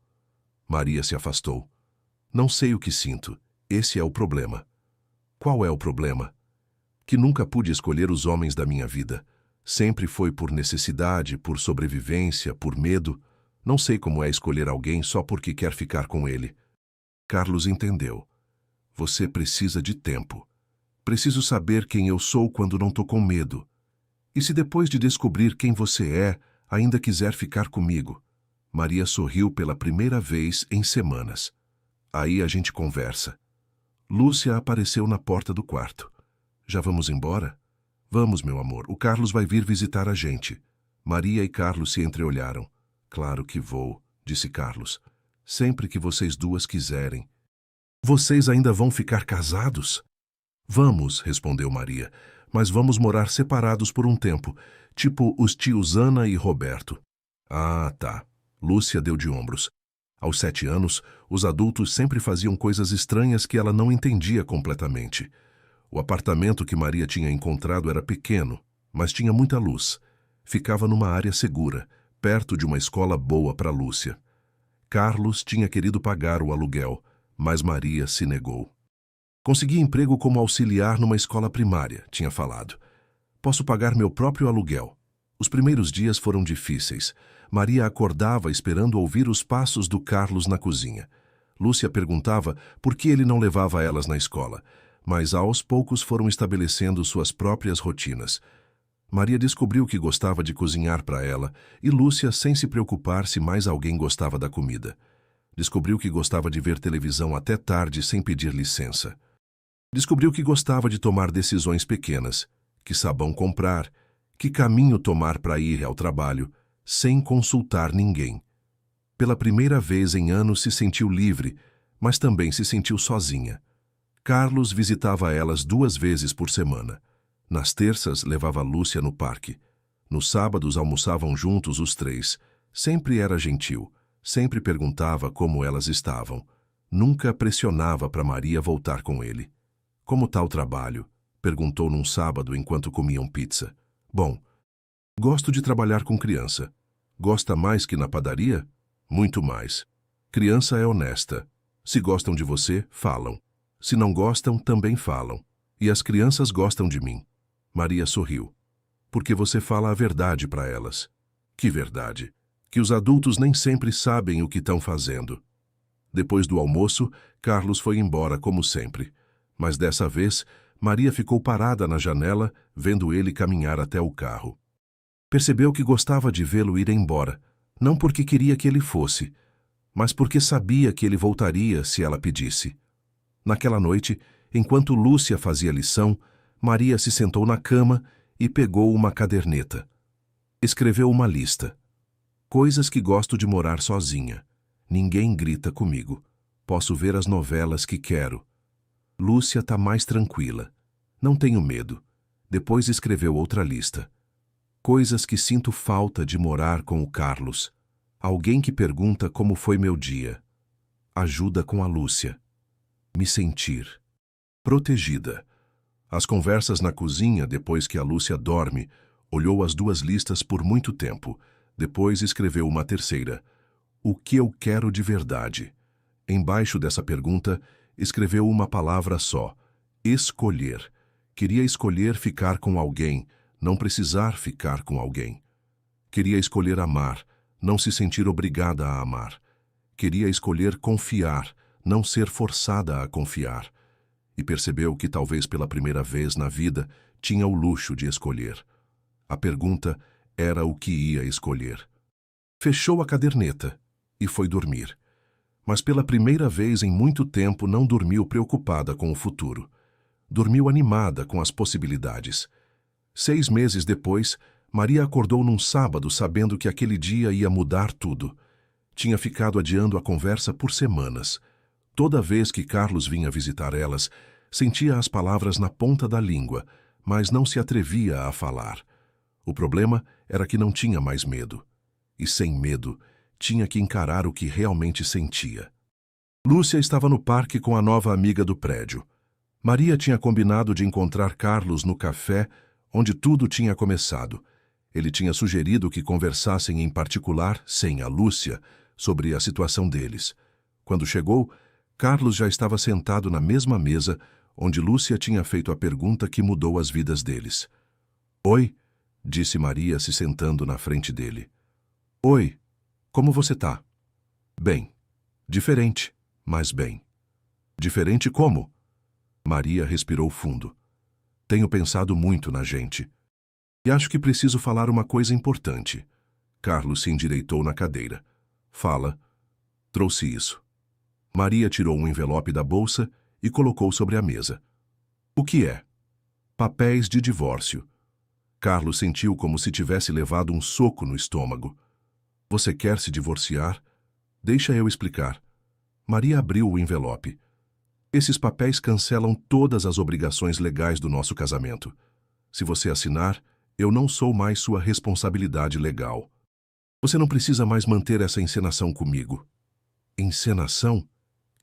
Maria se afastou. Não sei o que sinto. Esse é o problema. Qual é o problema? Que nunca pude escolher os homens da minha vida. Sempre foi por necessidade, por sobrevivência, por medo. Não sei como é escolher alguém só porque quer ficar com ele. Carlos entendeu. Você precisa de tempo. Preciso saber quem eu sou quando não tô com medo. E se depois de descobrir quem você é, ainda quiser ficar comigo? Maria sorriu pela primeira vez em semanas. Aí a gente conversa. Lúcia apareceu na porta do quarto. Já vamos embora? Vamos, meu amor. O Carlos vai vir visitar a gente. Maria e Carlos se entreolharam. Claro que vou, disse Carlos. Sempre que vocês duas quiserem. Vocês ainda vão ficar casados? Vamos, respondeu Maria, mas vamos morar separados por um tempo, tipo os tios Ana e Roberto. Ah, tá. Lúcia deu de ombros. Aos 7 anos, os adultos sempre faziam coisas estranhas que ela não entendia completamente. O apartamento que Maria tinha encontrado era pequeno, mas tinha muita luz. Ficava numa área segura, perto de uma escola boa para Lúcia. Carlos tinha querido pagar o aluguel, mas Maria se negou. Consegui emprego como auxiliar numa escola primária, tinha falado. Posso pagar meu próprio aluguel. Os primeiros dias foram difíceis. Maria acordava esperando ouvir os passos do Carlos na cozinha. Lúcia perguntava por que ele não levava elas na escola, mas aos poucos foram estabelecendo suas próprias rotinas. Maria descobriu que gostava de cozinhar para ela e Lúcia sem se preocupar se mais alguém gostava da comida. Descobriu que gostava de ver televisão até tarde sem pedir licença. Descobriu que gostava de tomar decisões pequenas, que sabão comprar, que caminho tomar para ir ao trabalho, sem consultar ninguém. Pela primeira vez em anos se sentiu livre, mas também se sentiu sozinha. Carlos visitava elas 2 vezes por semana. Nas terças, levava Lúcia no parque. Nos sábados, almoçavam juntos os 3. Sempre era gentil. Sempre perguntava como elas estavam. Nunca pressionava para Maria voltar com ele. Como tá o trabalho? Perguntou num sábado enquanto comiam pizza. Bom, gosto de trabalhar com criança. Gosta mais que na padaria? Muito mais. Criança é honesta. Se gostam de você, falam. Se não gostam, também falam. E as crianças gostam de mim. Maria sorriu. Porque você fala a verdade para elas. Que verdade? Que os adultos nem sempre sabem o que estão fazendo. Depois do almoço, Carlos foi embora como sempre. Mas dessa vez, Maria ficou parada na janela, vendo ele caminhar até o carro. Percebeu que gostava de vê-lo ir embora, não porque queria que ele fosse, mas porque sabia que ele voltaria se ela pedisse. Naquela noite, enquanto Lúcia fazia lição, Maria se sentou na cama e pegou uma caderneta. Escreveu uma lista. Coisas que gosto de morar sozinha. Ninguém grita comigo. Posso ver as novelas que quero. Lúcia tá mais tranquila. Não tenho medo. Depois escreveu outra lista. Coisas que sinto falta de morar com o Carlos. Alguém que pergunta como foi meu dia. Ajuda com a Lúcia. Me sentir. Protegida. As conversas na cozinha depois que a Lúcia dorme, olhou as 2 listas por muito tempo. Depois escreveu uma terceira. O que eu quero de verdade? Embaixo dessa pergunta, escreveu uma palavra só. Escolher. Queria escolher ficar com alguém, não precisar ficar com alguém. Queria escolher amar, não se sentir obrigada a amar. Queria escolher confiar, não ser forçada a confiar. E percebeu que talvez pela primeira vez na vida tinha o luxo de escolher. A pergunta era o que ia escolher. Fechou a caderneta e foi dormir. Mas pela primeira vez em muito tempo não dormiu preocupada com o futuro. Dormiu animada com as possibilidades. 6 meses depois, Maria acordou num sábado sabendo que aquele dia ia mudar tudo. Tinha ficado adiando a conversa por semanas. Toda vez que Carlos vinha visitar elas, sentia as palavras na ponta da língua, mas não se atrevia a falar. O problema era que não tinha mais medo. E sem medo, tinha que encarar o que realmente sentia. Lúcia estava no parque com a nova amiga do prédio. Maria tinha combinado de encontrar Carlos no café onde tudo tinha começado. Ele tinha sugerido que conversassem em particular, sem a Lúcia, sobre a situação deles. Quando chegou, Carlos já estava sentado na mesma mesa onde Lúcia tinha feito a pergunta que mudou as vidas deles. "Oi", disse Maria se sentando na frente dele. "Oi, como você tá?" "Bem." "Diferente, mas bem." "Diferente como?" Maria respirou fundo. "Tenho pensado muito na gente. E acho que preciso falar uma coisa importante." Carlos se endireitou na cadeira. "Fala." "Trouxe isso." Maria tirou um envelope da bolsa e colocou sobre a mesa. "O que é?" "Papéis de divórcio." Carlos sentiu como se tivesse levado um soco no estômago. "Você quer se divorciar?" "Deixa eu explicar." Maria abriu o envelope. "Esses papéis cancelam todas as obrigações legais do nosso casamento. Se você assinar, eu não sou mais sua responsabilidade legal. Você não precisa mais manter essa encenação comigo." "Encenação?"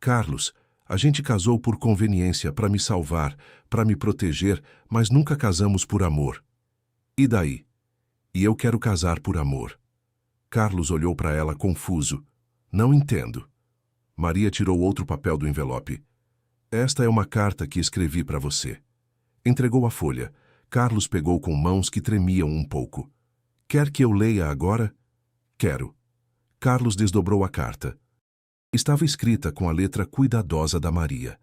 "Carlos, a gente casou por conveniência, para me salvar, para me proteger, mas nunca casamos por amor." "E daí?" "E eu quero casar por amor." Carlos olhou para ela confuso. "Não entendo." Maria tirou outro papel do envelope. "Esta é uma carta que escrevi para você." Entregou a folha. Carlos pegou com mãos que tremiam um pouco. "Quer que eu leia agora?" "Quero." Carlos desdobrou a carta. Estava escrita com a letra cuidadosa da Maria.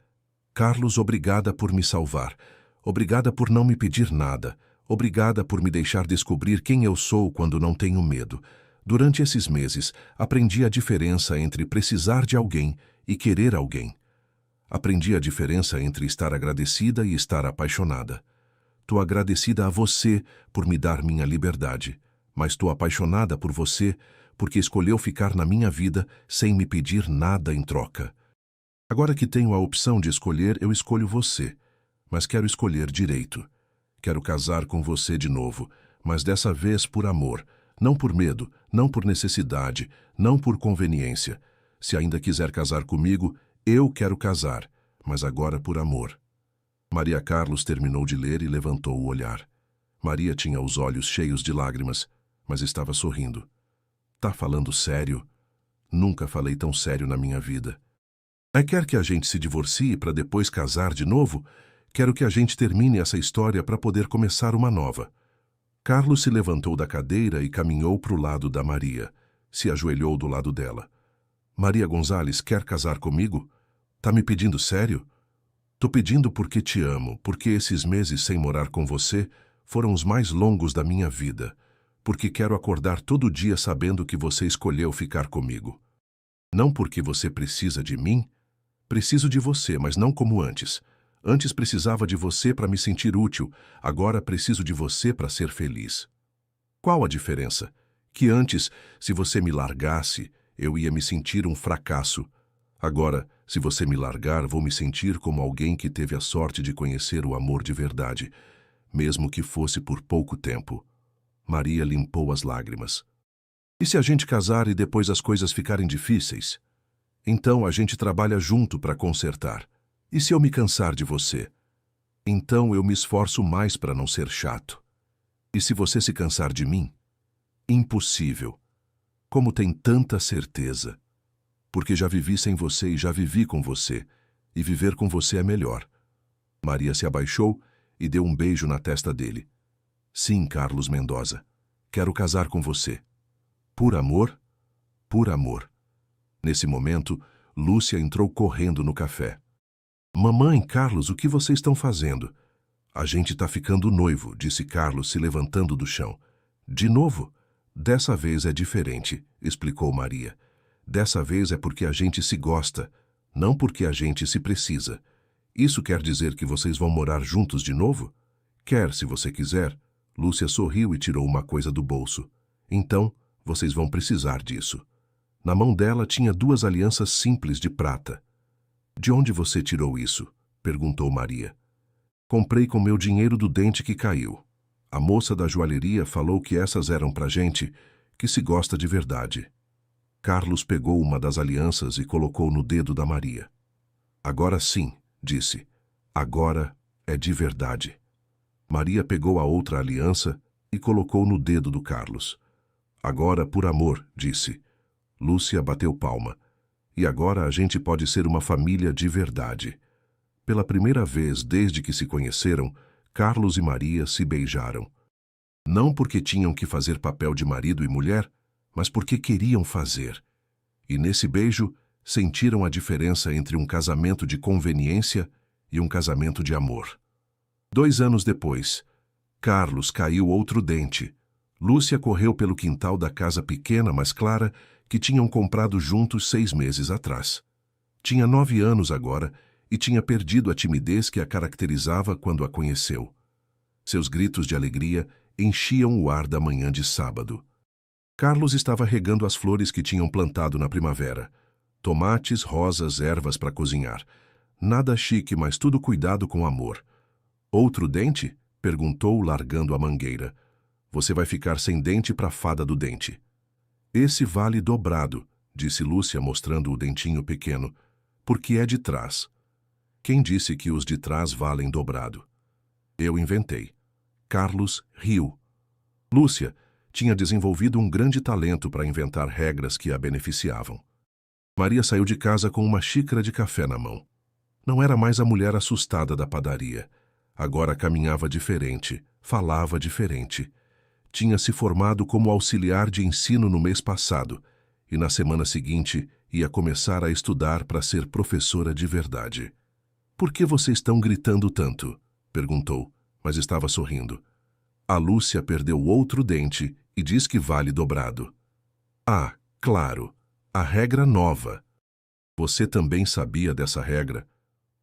"Carlos, obrigada por me salvar. Obrigada por não me pedir nada. Obrigada por me deixar descobrir quem eu sou quando não tenho medo. Durante esses meses, aprendi a diferença entre precisar de alguém e querer alguém. Aprendi a diferença entre estar agradecida e estar apaixonada. Tô agradecida a você por me dar minha liberdade, mas tô apaixonada por você porque escolheu ficar na minha vida sem me pedir nada em troca. Agora que tenho a opção de escolher, eu escolho você, mas quero escolher direito. Quero casar com você de novo, mas dessa vez por amor, não por medo, não por necessidade, não por conveniência. Se ainda quiser casar comigo, eu quero casar, mas agora por amor." Maria Carlos terminou de ler e levantou o olhar. Maria tinha os olhos cheios de lágrimas, mas estava sorrindo. "Tá falando sério?" "Nunca falei tão sério na minha vida." Quer que a gente se divorcie para depois casar de novo? Quero que a gente termine essa história para poder começar uma nova." Carlos se levantou da cadeira e caminhou para o lado da Maria. Se ajoelhou do lado dela. "Maria Gonzalez quer casar comigo? Tá me pedindo sério?" "Tô pedindo porque te amo, porque esses meses sem morar com você foram os mais longos da minha vida, porque quero acordar todo dia sabendo que você escolheu ficar comigo. Não porque você precisa de mim. Preciso de você, mas não como antes. Antes precisava de você para me sentir útil, agora preciso de você para ser feliz." "Qual a diferença? Que antes, se você me largasse, eu ia me sentir um fracasso. Agora, se você me largar, vou me sentir como alguém que teve a sorte de conhecer o amor de verdade, mesmo que fosse por pouco tempo." Maria limpou as lágrimas. "E se a gente casar e depois as coisas ficarem difíceis? Então a gente trabalha junto para consertar. E se eu me cansar de você? Então eu me esforço mais para não ser chato. E se você se cansar de mim? Impossível. Como tem tanta certeza? Porque já vivi sem você e já vivi com você, e viver com você é melhor." Maria se abaixou e deu um beijo na testa dele. "Sim, Carlos Mendoza. Quero casar com você." "Por amor?" "Por amor." Nesse momento, Lúcia entrou correndo no café. "Mamãe, Carlos, o que vocês estão fazendo?" "A gente tá ficando noivo", disse Carlos, se levantando do chão. "De novo?" "Dessa vez é diferente", explicou Maria. Dessa vez é porque a gente se gosta, não porque a gente se precisa. Isso quer dizer que vocês vão morar juntos de novo? Quer, se você quiser. Lúcia sorriu e tirou uma coisa do bolso. Então, vocês vão precisar disso. Na mão dela tinha 2 alianças simples de prata. De onde você tirou isso? Perguntou Maria. Comprei com meu dinheiro do dente que caiu. A moça da joalheria falou que essas eram pra gente que se gosta de verdade. Carlos pegou uma das alianças e colocou no dedo da Maria. Agora sim, disse. Agora é de verdade. Maria pegou a outra aliança e colocou no dedo do Carlos. Agora por amor, disse. Lúcia bateu palma. E agora a gente pode ser uma família de verdade. Pela primeira vez desde que se conheceram, Carlos e Maria se beijaram. Não porque tinham que fazer papel de marido e mulher, mas porque queriam fazer. E nesse beijo, sentiram a diferença entre um casamento de conveniência e um casamento de amor. 2 anos depois, Carlos caiu outro dente. Lúcia correu pelo quintal da casa pequena, mas clara, que tinham comprado juntos 6 meses atrás. Tinha 9 anos agora e tinha perdido a timidez que a caracterizava quando a conheceu. Seus gritos de alegria enchiam o ar da manhã de sábado. Carlos estava regando as flores que tinham plantado na primavera. Tomates, rosas, ervas para cozinhar. Nada chique, mas tudo cuidado com amor. Outro dente? Perguntou, largando a mangueira. Você vai ficar sem dente para a fada do dente. Esse vale dobrado, disse Lúcia, mostrando o dentinho pequeno, porque é de trás. Quem disse que os de trás valem dobrado? Eu inventei. Carlos riu. Lúcia tinha desenvolvido um grande talento para inventar regras que a beneficiavam. Maria saiu de casa com uma xícara de café na mão. Não era mais a mulher assustada da padaria. Agora caminhava diferente, falava diferente. Tinha se formado como auxiliar de ensino no mês passado e na semana seguinte ia começar a estudar para ser professora de verdade. Por que vocês estão gritando tanto? Perguntou, mas estava sorrindo. A Lúcia perdeu outro dente e diz que vale dobrado. Ah, claro, a regra nova. Você também sabia dessa regra?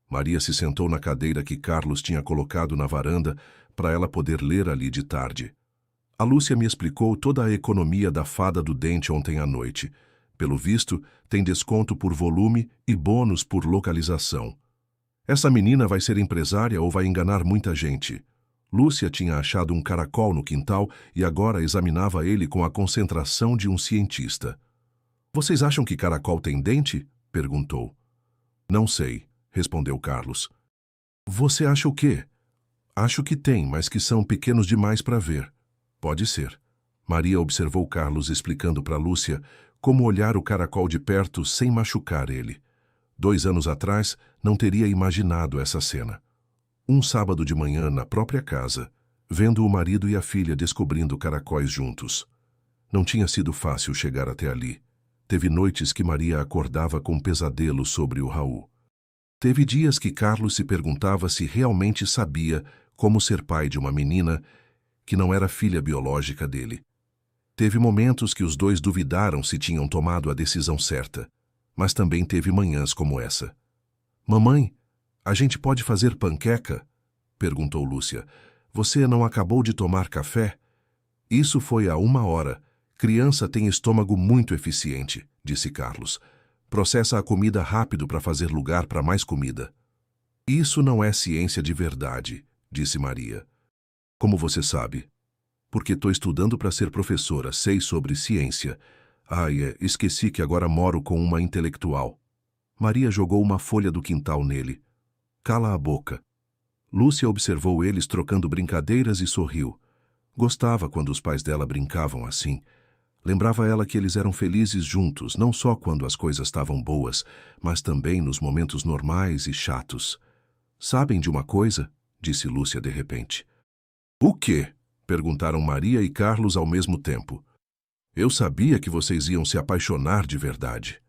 Maria se sentou na cadeira que Carlos tinha colocado na varanda para ela poder ler ali de tarde. A Lúcia me explicou toda a economia da fada do dente ontem à noite. Pelo visto, tem desconto por volume e bônus por localização. Essa menina vai ser empresária ou vai enganar muita gente? Lúcia tinha achado um caracol no quintal e agora examinava ele com a concentração de um cientista. Vocês acham que caracol tem dente? Perguntou. Não sei, respondeu Carlos. Você acha o quê? Acho que tem, mas que são pequenos demais para ver. Pode ser. Maria observou Carlos explicando para Lúcia como olhar o caracol de perto sem machucar ele. 2 anos atrás, não teria imaginado essa cena. Um sábado de manhã, na própria casa, vendo o marido e a filha descobrindo caracóis juntos. Não tinha sido fácil chegar até ali. Teve noites que Maria acordava com pesadelos sobre o Raul. Teve dias que Carlos se perguntava se realmente sabia como ser pai de uma menina que não era filha biológica dele. Teve momentos que os dois duvidaram se tinham tomado a decisão certa, mas também teve manhãs como essa. Mamãe, a gente pode fazer panqueca? Perguntou Lúcia. Você não acabou de tomar café? Isso foi há 1 hora. Criança tem estômago muito eficiente, disse Carlos. Processa a comida rápido para fazer lugar para mais comida. Isso não é ciência de verdade, disse Maria. Como você sabe? Porque estou estudando para ser professora, sei sobre ciência. Ai, esqueci que agora moro com uma intelectual. Maria jogou uma folha do quintal nele. Cala a boca. Lúcia observou eles trocando brincadeiras e sorriu. Gostava quando os pais dela brincavam assim. Lembrava ela que eles eram felizes juntos, não só quando as coisas estavam boas, mas também nos momentos normais e chatos. Sabem de uma coisa? Disse Lúcia de repente. O quê? Perguntaram Maria e Carlos ao mesmo tempo. Eu sabia que vocês iam se apaixonar de verdade.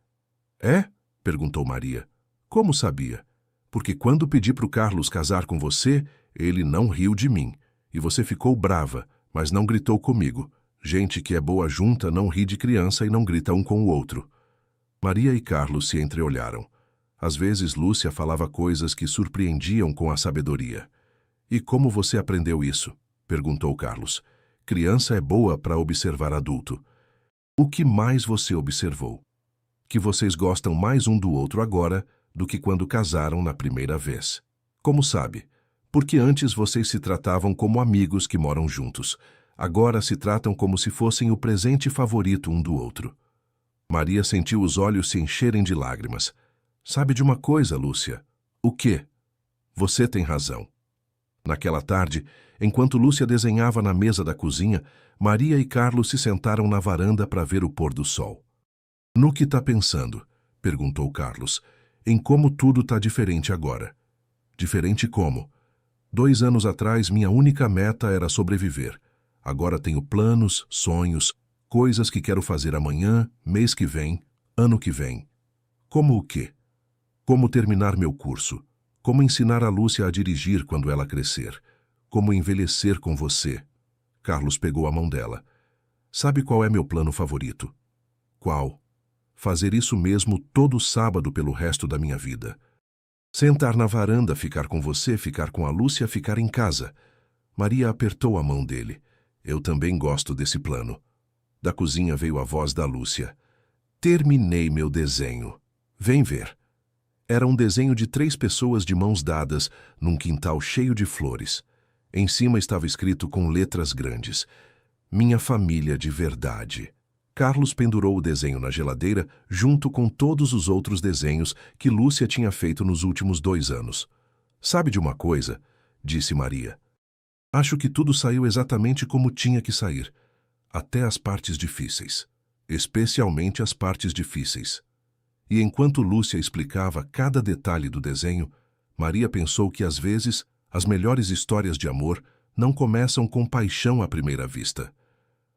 É? Perguntou Maria. Como sabia? Porque quando pedi para o Carlos casar com você, ele não riu de mim. E você ficou brava, mas não gritou comigo. Gente que é boa junta não ri de criança e não grita um com o outro. Maria e Carlos se entreolharam. Às vezes, Lúcia falava coisas que surpreendiam com a sabedoria. "E como você aprendeu isso?" perguntou Carlos. "Criança é boa para observar adulto." "O que mais você observou?" "Que vocês gostam mais um do outro agora do que quando casaram na primeira vez." "Como sabe?" "Porque antes vocês se tratavam como amigos que moram juntos. Agora se tratam como se fossem o presente favorito um do outro." Maria sentiu os olhos se encherem de lágrimas. "Sabe de uma coisa, Lúcia?" "O quê?" "Você tem razão." Naquela tarde, enquanto Lúcia desenhava na mesa da cozinha, Maria e Carlos se sentaram na varanda para ver o pôr do sol. "No que tá pensando?" perguntou Carlos. "Em como tudo tá diferente agora." "Diferente como?" 2 anos atrás, minha única meta era sobreviver. Agora tenho planos, sonhos, coisas que quero fazer amanhã, mês que vem, ano que vem." "Como o quê?" "Como terminar meu curso. Como ensinar a Lúcia a dirigir quando ela crescer. Como envelhecer com você." Carlos pegou a mão dela. "Sabe qual é meu plano favorito?" "Qual?" "Fazer isso mesmo todo sábado pelo resto da minha vida. Sentar na varanda, ficar com você, ficar com a Lúcia, ficar em casa." Maria apertou a mão dele. "Eu também gosto desse plano." Da cozinha veio a voz da Lúcia. "Terminei meu desenho. Vem ver." Era um desenho de 3 pessoas de mãos dadas, num quintal cheio de flores. Em cima estava escrito com letras grandes: "Minha família de verdade." Carlos pendurou o desenho na geladeira junto com todos os outros desenhos que Lúcia tinha feito nos últimos 2 anos. "Sabe de uma coisa?" disse Maria. "Acho que tudo saiu exatamente como tinha que sair. Até as partes difíceis. Especialmente as partes difíceis." E enquanto Lúcia explicava cada detalhe do desenho, Maria pensou que às vezes as melhores histórias de amor não começam com paixão à primeira vista.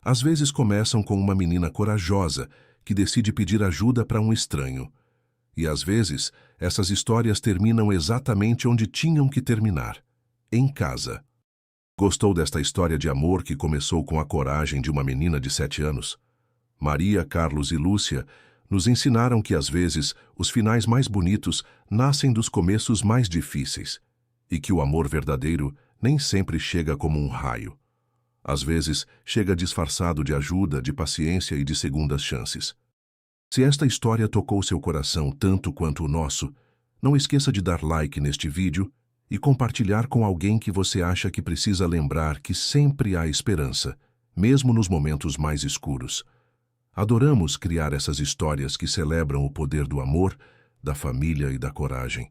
Às vezes começam com uma menina corajosa que decide pedir ajuda para um estranho. E às vezes essas histórias terminam exatamente onde tinham que terminar: em casa. Gostou desta história de amor que começou com a coragem de uma menina de 7 anos? Maria, Carlos e Lúcia nos ensinaram que às vezes os finais mais bonitos nascem dos começos mais difíceis e que o amor verdadeiro nem sempre chega como um raio. Às vezes chega disfarçado de ajuda, de paciência e de segundas chances. Se esta história tocou seu coração tanto quanto o nosso, não esqueça de dar like neste vídeo e compartilhar com alguém que você acha que precisa lembrar que sempre há esperança, mesmo nos momentos mais escuros. Adoramos criar essas histórias que celebram o poder do amor, da família e da coragem.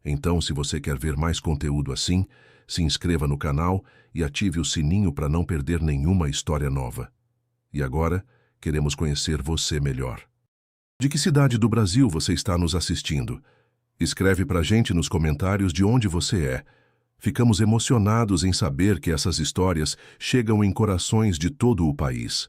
Então, se você quer ver mais conteúdo assim, se inscreva no canal e ative o sininho para não perder nenhuma história nova. E agora, queremos conhecer você melhor. De que cidade do Brasil você está nos assistindo? Escreve pra gente nos comentários de onde você é. Ficamos emocionados em saber que essas histórias chegam em corações de todo o país.